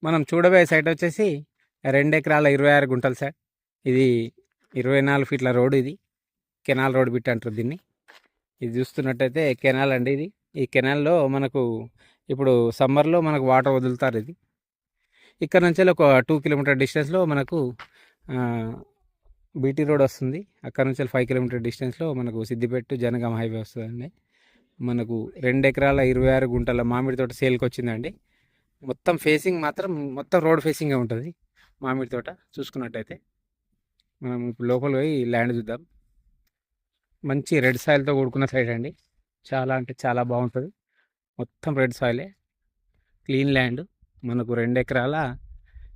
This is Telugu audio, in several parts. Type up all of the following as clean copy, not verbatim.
మనం చూడబోయే సైట్ వచ్చేసి 2 ఎకరాల 26 గుంటలు సార్. ఇది 24 ఫీట్ల రోడ్డు. ఇది కెనాల్ రోడ్ బిట్ అంటారు దీన్ని. ఇది చూస్తున్నట్టయితే కెనాల్ అండి ఇది. ఈ కెనాల్లో మనకు ఇప్పుడు సమ్మర్లో మనకు వాటర్ వదులుతారు. ఇది ఇక్కడ నుంచి ఒక 2 కిలోమీటర్ డిస్టెన్స్లో మనకు బీటీ రోడ్ వస్తుంది. అక్కడ నుంచి 5 కిలోమీటర్ డిస్టెన్స్లో మనకు సిద్దిపేట జనగామ హైవే వస్తుందండి. మనకు 2 ఎకరాల 26 గుంటల మామిడి తోట సేల్కి వచ్చిందండి. మొత్తం ఫేసింగ్ మాత్రం మొత్తం రోడ్ ఫేసింగే ఉంటుంది మామిడి తోట. చూసుకున్నట్టయితే మనం ఇప్పుడు లోపల పోయి ల్యాండ్ చూద్దాం. మంచి రెడ్ సాయిల్తో కూడుకున్న సైడ్ అండి. చాలా అంటే చాలా బాగుంటుంది. మొత్తం రెడ్ సాయిలే, క్లీన్ ల్యాండ్. మనకు 2 ఎకరాల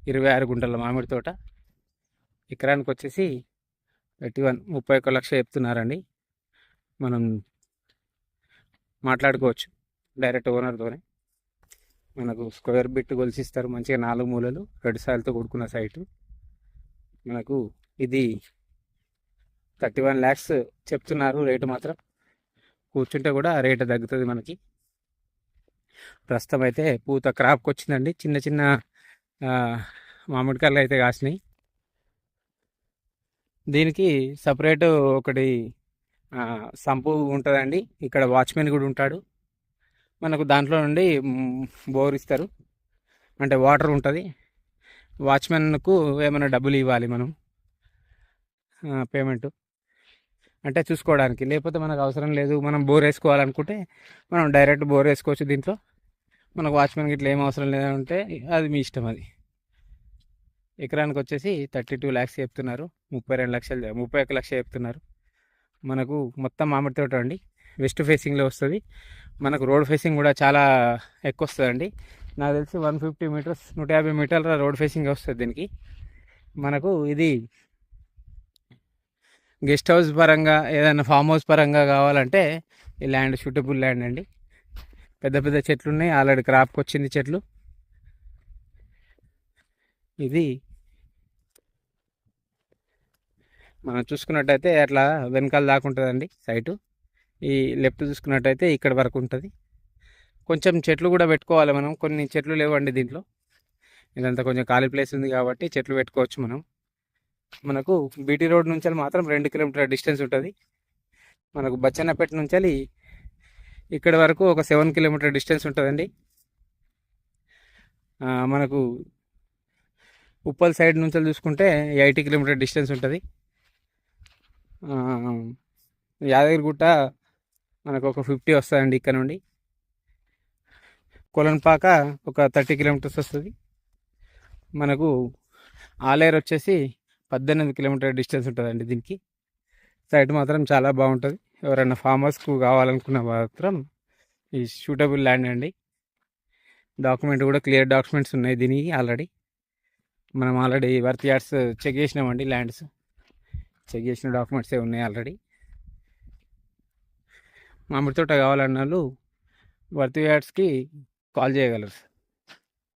26 గుంటల మామిడి తోట. ఎకరానికి వచ్చేసి 31 లక్ష చెప్తున్నారండి. మనం మాట్లాడుకోవచ్చు డైరెక్ట్ ఓనర్తోనే. మనకు స్క్వేర్ బిట్ గొలిసిస్తారు మంచిగా 4 మూలలు, రెడ్ సాయిల్తో కూడుకున్న సైటు. మనకు ఇది 31 lakhs చెప్తున్నారు రేటు. మాత్రం కూర్చుంటే కూడా రేటు తగ్గుతుంది మనకి. ప్రస్తుతం అయితే పూత క్రాప్కి వచ్చిందండి. చిన్న చిన్న మామిడికాయలు అయితే కాసినాయి. దీనికి సపరేటు ఒకటి సంపు ఉంటుందండి. ఇక్కడ వాచ్మెన్ కూడా ఉంటాడు. మనకు దాంట్లో నుండి బోర్ ఇస్తారు, అంటే వాటర్ ఉంటుంది. వాచ్మెన్కు ఏమైనా డబ్బులు ఇవ్వాలి మనం, పేమెంట్ అంటే చూసుకోవడానికి. లేకపోతే మనకు అవసరం లేదు, మనం బోర్ వేసుకోవాలనుకుంటే మనం డైరెక్ట్ బోర్ వేసుకోవచ్చు దీంట్లో. మనకు వాచ్మెన్కి ఇట్లా ఏం అవసరం లేదంటే అది మీ ఇష్టం. అది ఎకరానికి వచ్చేసి 32 lakhs చెప్తున్నారు. 31 లక్ష చెప్తున్నారు. మనకు మొత్తం మామిడి తోట అండి. వెస్ట్ ఫేసింగ్లో వస్తుంది. మనకు రోడ్ ఫేసింగ్ కూడా చాలా ఎక్కువ వస్తుందండి. నాకు తెలిసి 150 మీటర్స్ 150 మీటర్ల రోడ్ ఫేసింగ్ వస్తుంది దీనికి. మనకు ఇది గెస్ట్ హౌస్ పరంగా, ఏదైనా ఫామ్ హౌస్ పరంగా కావాలంటే ఈ ల్యాండ్ సూటబుల్ ల్యాండ్ అండి. పెద్ద పెద్ద చెట్లు ఉన్నాయి, ఆల్రెడీ క్రాప్కి వచ్చింది చెట్లు. ఇది మనం చూసుకున్నట్టయితే అట్లా వెనకాల దాకా ఉంటుందండి సైటు. ఈ లెఫ్ట్ చూసుకున్నట్టయితే ఇక్కడ వరకు ఉంటుంది. కొంచెం చెట్లు కూడా పెట్టుకోవాలి మనం. కొన్ని చెట్లు లేవండి దీంట్లో. ఇదంతా కొంచెం ఖాళీ ప్లేస్ ఉంది కాబట్టి చెట్లు పెట్టుకోవచ్చు మనం. మనకు బీటీ రోడ్ నుంచి మాత్రం 2 కిలోమీటర్ డిస్టెన్స్ ఉంటుంది. మనకు బచ్చన్నపేట నుంచి ఇక్కడ వరకు ఒక 7 కిలోమీటర్ డిస్టెన్స్ ఉంటుందండి. మనకు ఉప్పల్ సైడ్ నుంచి చూసుకుంటే 80 కిలోమీటర్ డిస్టెన్స్ ఉంటుంది. యాదగిరిగుట్ట మనకు ఒక 50 వస్తుందండి ఇక్కడ నుండి. కొలన్పాక ఒక 30 కిలోమీటర్స్ వస్తుంది. మనకు ఆలేరు వచ్చేసి 18 కిలోమీటర్ డిస్టెన్స్ ఉంటుందండి దీనికి. సైట్ మాత్రం చాలా బాగుంటుంది. ఎవరైనా ఫార్మర్స్కు కావాలనుకున్న మాత్రం ఈ సూటబుల్ ల్యాండ్ అండి. డాక్యుమెంట్ కూడా క్లియర్ డాక్యుమెంట్స్ ఉన్నాయి దీనికి. మనం ఆల్రెడీ వర్త్ యార్డ్స్ చెక్ చేసినామండి. ల్యాండ్స్ చెక్ చేసిన డాక్యుమెంట్సే ఉన్నాయి ఆల్రెడీ. మామిడి తోట కావాలన్న వాళ్ళు వర్త్ యార్డ్స్కి కాల్ చేయగలరు.